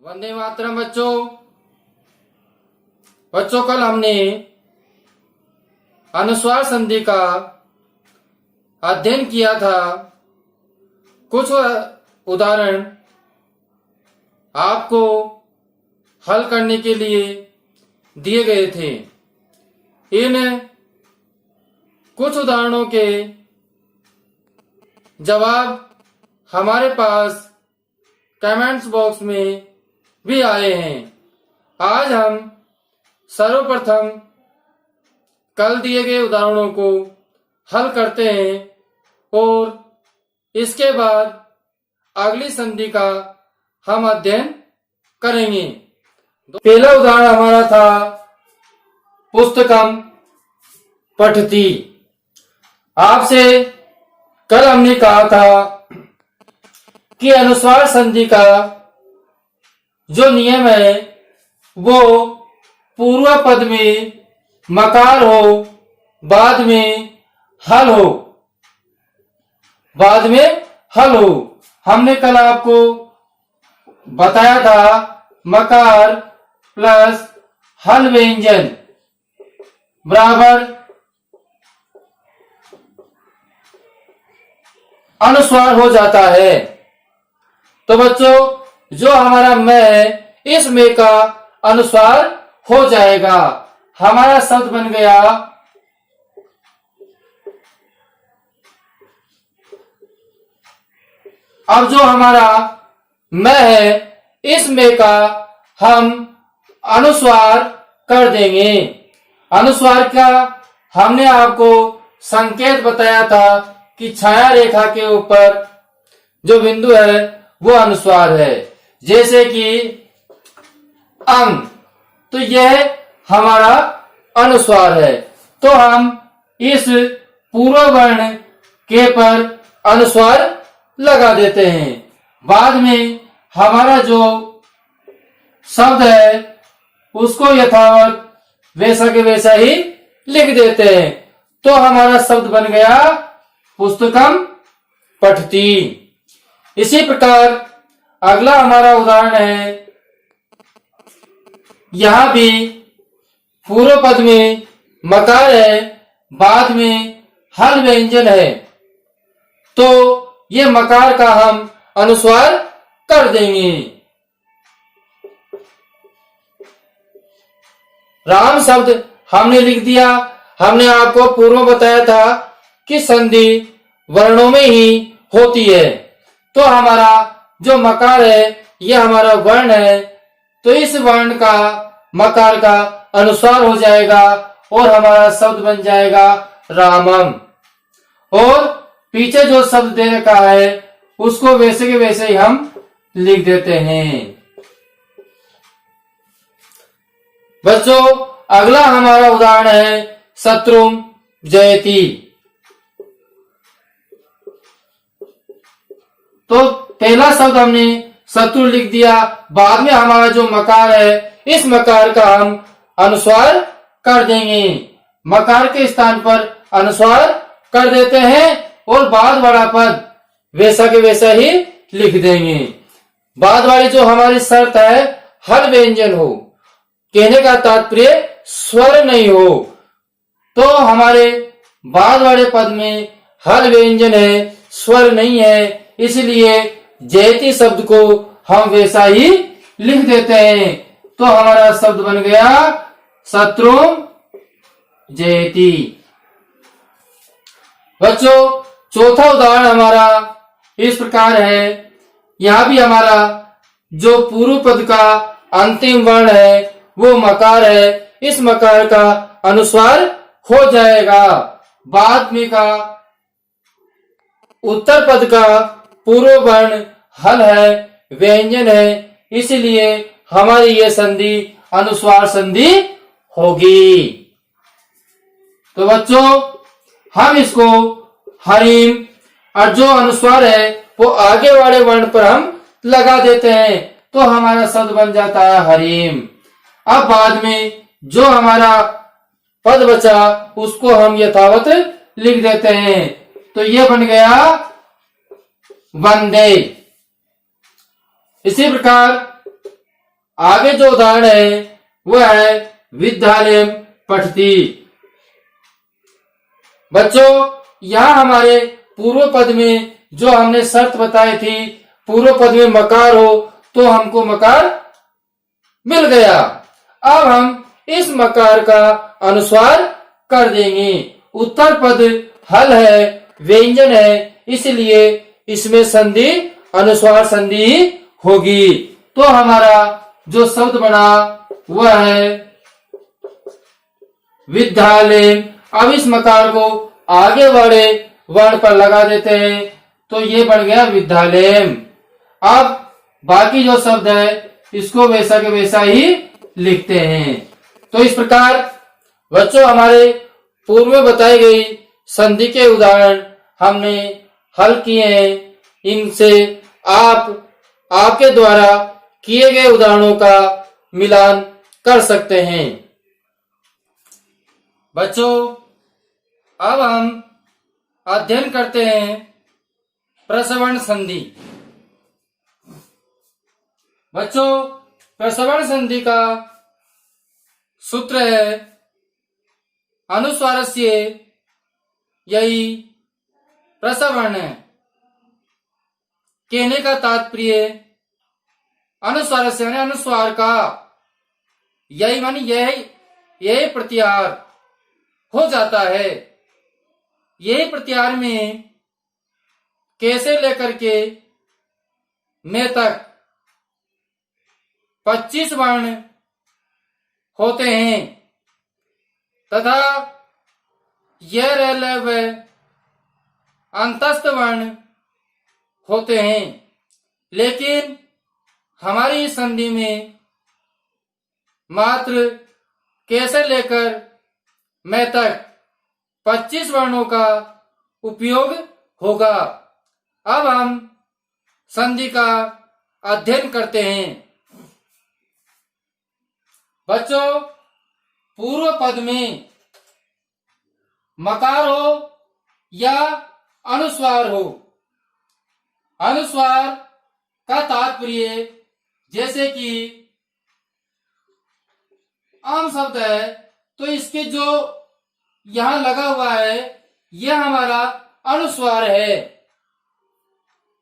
वंदे मातरम बच्चों। बच्चों कल हमने अनुस्वार संधि का अध्ययन किया था। कुछ उदाहरण आपको हल करने के लिए दिए गए थे। इन कुछ उदाहरणों के जवाब हमारे पास कमेंट्स बॉक्स में भी आए हैं। आज हम सर्वप्रथम कल दिए गए उदाहरणों को हल करते हैं और इसके बाद अगली संधि का हम अध्ययन करेंगे। पहला उदाहरण हमारा था पुस्तकम पठति। आपसे कल हमने कहा था कि अनुस्वार संधि का जो नियम है वो पूर्व पद में मकार हो, बाद में हल हो। बाद में हल हो। हमने कल आपको बताया था मकार प्लस हल व्यंजन बराबर अनुस्वार हो जाता है। तो बच्चों जो हमारा मैं है इस में का अनुस्वार हो जाएगा। हमारा शब्द बन गया अब जो हमारा मैं है इस में का हम अनुस्वार कर देंगे। अनुस्वार का हमने आपको संकेत बताया था कि छाया रेखा के ऊपर जो बिंदु है वो अनुस्वार है। जैसे कि अंग, तो यह हमारा अनुस्वार है। तो हम इस पूर्व वर्ण के पर अनुस्वार लगा देते हैं। बाद में हमारा जो शब्द है उसको यथावत वैसा के वैसा ही लिख देते हैं। तो हमारा शब्द बन गया पुस्तकम पठति। इसी प्रकार अगला हमारा उदाहरण है, यहां भी पूर्व पद में मकार है, बाद में हल व्यंजन है। तो ये मकार का हम अनुस्वार कर देंगे। राम शब्द हमने लिख दिया। हमने आपको पूर्व बताया था कि संधि वर्णों में ही होती है। तो हमारा जो मकार है यह हमारा वर्ण है, तो इस वर्ण का मकार का अनुस्वार हो जाएगा और हमारा शब्द बन जाएगा रामम। और पीछे जो शब्द दे रखा है उसको वैसे के वैसे ही हम लिख देते हैं। बच्चों अगला हमारा उदाहरण है शत्रुम जयति। तो पहला शब्द हमने शत्रु लिख दिया। बाद में हमारा जो मकार है इस मकार का हम अनुस्वार कर देंगे। मकार के स्थान पर अनुस्वार कर देते हैं और बाद वाला पद वैसा के वैसा ही लिख देंगे। बाद वाली जो हमारी शर्त है हल व्यंजन हो, कहने का तात्पर्य स्वर नहीं हो। तो हमारे बाद वाले पद में हल व्यंजन है, स्वर नहीं है, इसलिए जयति शब्द को हम वैसा ही लिख देते हैं। तो हमारा शब्द बन गया शत्रुम जयति। बच्चों चौथा उदाहरण हमारा इस प्रकार है। यहां भी हमारा जो पूर्व पद का अंतिम वर्ण है वो मकार है। इस मकार का अनुस्वार हो जाएगा। बाद में का उत्तर पद का पूर्व वर्ण हल है, व्यंजन है, इसलिए हमारी यह संधि अनुस्वार संधि होगी। तो बच्चों हम इसको हरिम और जो अनुस्वार है वो आगे वाले वर्ण पर हम लगा देते हैं। तो हमारा शब्द बन जाता है हरिम। अब बाद में जो हमारा पद बचा उसको हम यथावत लिख देते हैं। तो यह बन गया वंदे। इसी प्रकार आगे जो उदाहरण है वह है विद्यालय पठती। बच्चों, यहाँ हमारे पूर्व पद में जो हमने शर्त बताई थी, पूर्व पद में मकार हो तो हमको मकार मिल गया। अब हम इस मकार का अनुस्वार कर देंगे। उत्तर पद हल है, व्यंजन है, इसलिए इसमें संधि अनुस्वार संधि होगी। तो हमारा जो शब्द बना वह है विद्यालय। अब इस मकार को आगे वाले वर्ण पर लगा देते हैं तो ये बन गया विद्यालय। अब बाकी जो शब्द है इसको वैसा के वैसा ही लिखते हैं। तो इस प्रकार बच्चों हमारे पूर्व में बताई गई संधि के उदाहरण हमने हल किए हैं। इनसे आपके द्वारा किए गए उदाहरणों का मिलान कर सकते हैं। बच्चों, अब हम अध्ययन करते हैं प्रसवर्ण संधि। बच्चों, प्रसवर्ण संधि का सूत्र है अनुस्वारस्य यही प्रसवर्ण। कहने का तात्पर्य अनुस्वारस्य यानी अनुस्वार का, यही मानी यही प्रत्याहार हो जाता है। यही प्रत्याहार में कैसे लेकर के मैं तक 25 वर्ण होते हैं तथा यह रेलव अंतस्थ वर्ण होते हैं। लेकिन हमारी संधि में मात्र कैसे लेकर मैं तक 25 वर्णों का उपयोग होगा। अब हम संधि का अध्ययन करते हैं। बच्चों, पूर्व पद में मकार हो या अनुस्वार हो, अनुस्वार का तात्पर्य जैसे कि आम शब्द है तो इसके जो यहां लगा हुआ है यह हमारा अनुस्वार है,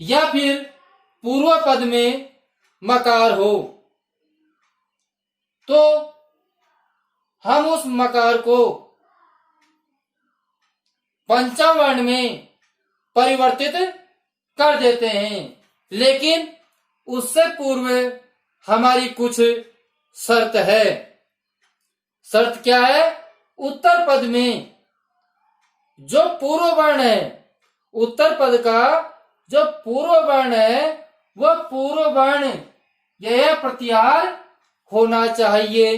या फिर पूर्व पद में मकार हो तो हम उस मकार को पंचम वर्ण में परिवर्तित कर देते हैं। लेकिन उससे पूर्व हमारी कुछ शर्त है। शर्त क्या है? उत्तर पद में जो पूर्व वर्ण है, उत्तर पद का जो पूर्व वर्ण है वह पूर्व वर्ण यह प्रत्याहार होना चाहिए।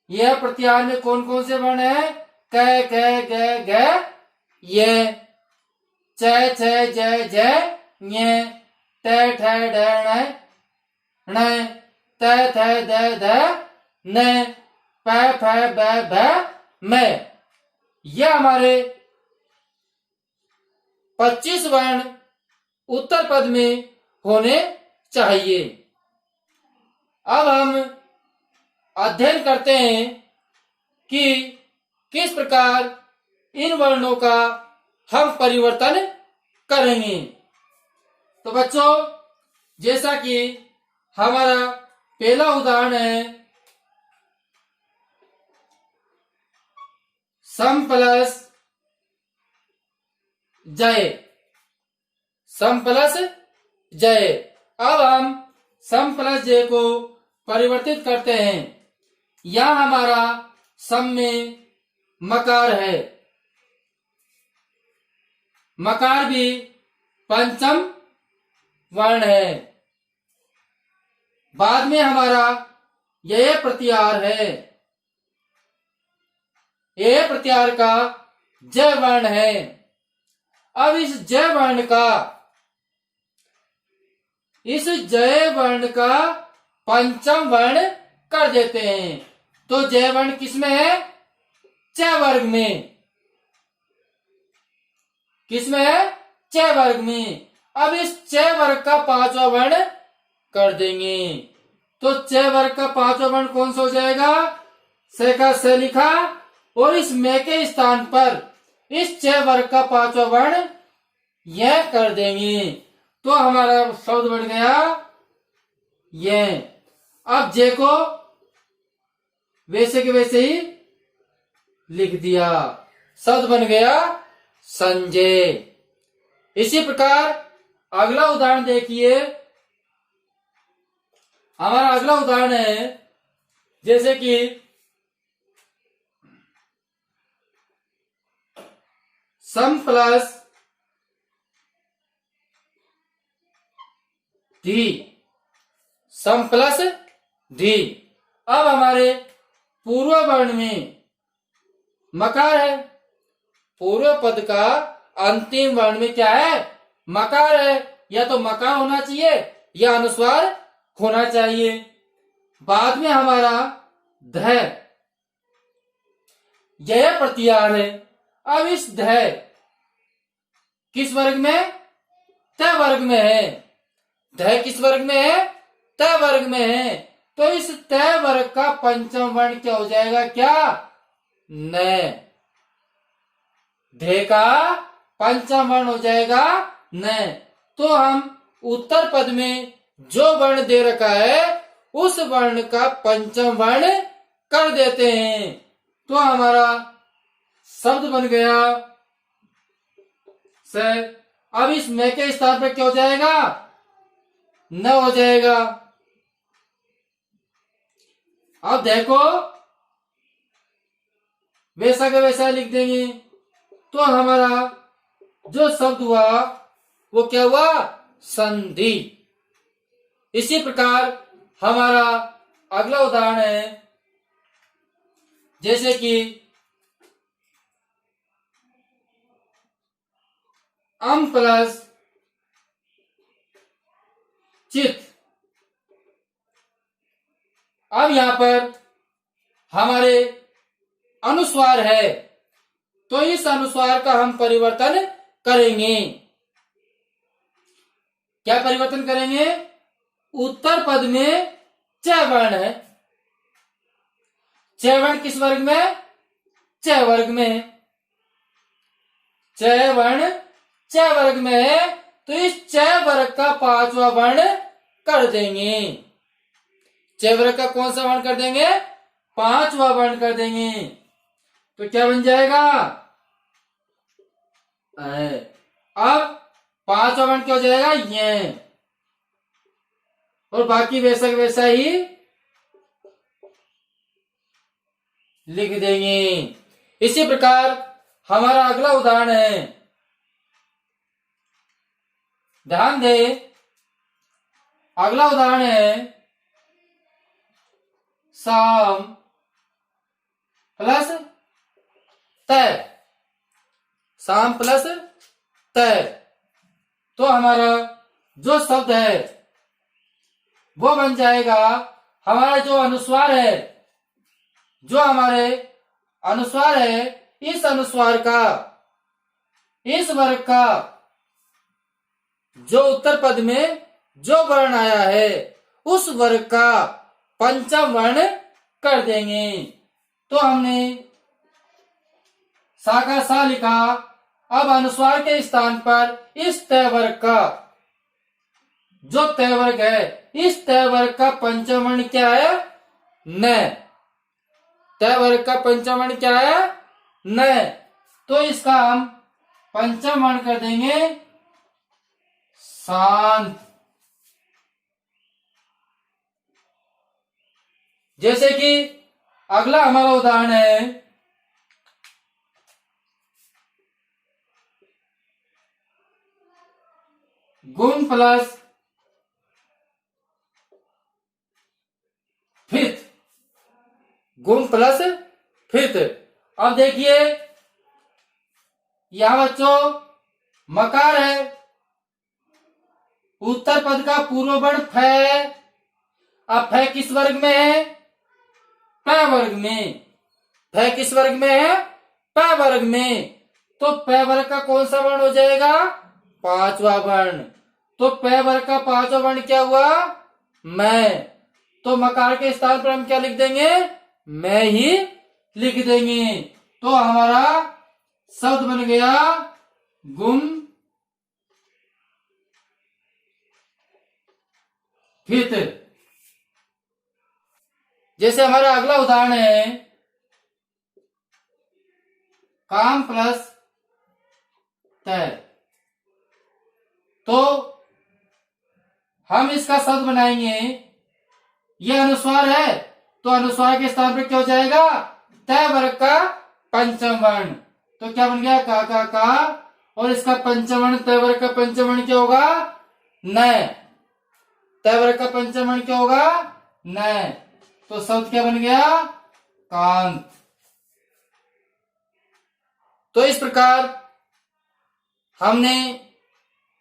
यह प्रत्याहार में कौन कौन से वर्ण है? क क ग ग ये, च छ ज झ ञ, ट ठ ड ण, त थ द ध न, प फ ब भ म। यह हमारे 25 वर्ण उत्तर पद में होने चाहिए। अब हम अध्ययन करते हैं कि किस प्रकार इन वर्णों का हम परिवर्तन करेंगे। तो बच्चों, जैसा कि हमारा पहला उदाहरण है सम प्लस जय, सम प्लस जय। अब हम सम प्लस जय को परिवर्तित करते हैं। यह हमारा सम में मकार है, मकार भी पंचम वर्ण है। बाद में हमारा यह प्रत्याहार है, यह प्रत्याहार का जय वर्ण है। अब इस जय वर्ण का पंचम वर्ण कर देते हैं। तो जय वर्ण किसमें है? च वर्ग में। किसमें है? च वर्ग में। अब इस च वर्ग का पांचवा वर्ण कर देंगे तो च वर्ग का पांचवा वर्ण कौन सा हो जाएगा? से का से लिखा और इस में के स्थान पर इस च वर्ग का पांचवा वर्ण यह कर देंगे तो हमारा शब्द बन गया यह। अब जे को वैसे के वैसे ही लिख दिया, शब्द बन गया संजय। इसी प्रकार अगला उदाहरण देखिए। हमारा अगला उदाहरण है जैसे कि सम प्लस डी, सम प्लस डी। अब हमारे पूर्व वर्ण में मकार है, पूर्व पद का अंतिम वर्ण में क्या है? मकार है। या तो मकार होना चाहिए या अनुस्वार होना चाहिए। बाद में हमारा ध, यह प्रत्याहार है। अब इस ध किस वर्ग में? त वर्ग में है। ध किस वर्ग में है? त वर्ग में है। तो इस त वर्ग का पंचम वर्ण क्या हो जाएगा? क्या? न। ध का पंचम वर्ण हो जाएगा न। तो हम उत्तर पद में जो वर्ण दे रखा है उस वर्ण का पंचम वर्ण कर देते हैं तो हमारा शब्द बन गया से। अब इस में के स्थान पर क्या हो जाएगा? न हो जाएगा। अब देखो वैसा का वैसा लिख देंगे तो हमारा जो शब्द हुआ वो क्या हुआ? संधि। इसी प्रकार हमारा अगला उदाहरण है जैसे कि अम प्लस चित। अब यहां पर हमारे अनुस्वार है तो इस अनुस्वार का हम परिवर्तन करेंगे। क्या परिवर्तन करेंगे? उत्तर पद में च वर्ण है। च वर्ण किस वर्ग में? च वर्ग में है। च वर्ण च वर्ग में है तो इस च वर्ग का पांचवा वर्ण कर देंगे। च वर्ग का कौन सा वर्ण कर देंगे? पांचवा वर्ण कर देंगे। तो क्या बन जाएगा? अब पांचवा वर्ण क्या हो जाएगा? ये। और बाकी वैसा वैसा ही लिख देंगे। इसी प्रकार हमारा अगला उदाहरण है, ध्यान दे। अगला उदाहरण है सम प्लस त। सम प्लस त। तो हमारा जो शब्द है वो बन जाएगा हमारा जो अनुस्वार है, जो हमारे अनुस्वार है इस अनुस्वार का इस वर्ग का जो उत्तर पद में जो वर्ण आया है उस वर्ग का पंचम वर्ण कर देंगे। तो हमने सा का सा लिखा। अब अनुस्वार के स्थान पर इस तय वर्ग का जो तय वर्ग है इस तय वर्ग का पंचम वर्ण क्या है? न। तय वर्ग का पंचम वर्ण क्या है? न। तो इसका हम पंचम वर्ण कर देंगे शांत। जैसे कि अगला हमारा उदाहरण है गुण प्लस फित। गुण प्लस फित। अब देखिए यहां बच्चों मकार है, उत्तर पद का पूर्व वर्ण फ है। अब फ किस वर्ग में है? प वर्ग में। फ किस वर्ग में है? प वर्ग में। तो प वर्ग का कौन सा वर्ण हो जाएगा? पांचवा वर्ण। तो प वर्ग का पांचवा वर्ण क्या हुआ? मैं। तो मकार के स्थान पर हम क्या लिख देंगे, मैं ही लिख देंगे। तो हमारा शब्द बन गया गुम फित। जैसे हमारा अगला उदाहरण है काम प्लस तय। तो हम इसका शब्द बनाएंगे, यह अनुस्वार है तो अनुस्वार के स्थान पर क्या हो जाएगा, तय वर्ग का पंचम वर्ण। तो क्या बन गया का और इसका पंचम वर्ण तय वर्ग का पंचम वर्ण क्या होगा, न। तय वर्ग का पंचम वर्ण क्या होगा, न। तो शब्द क्या बन गया, कांत। तो इस प्रकार हमने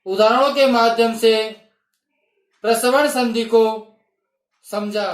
उदाहरणों के माध्यम से प्रसवर्ण संधि को समझा।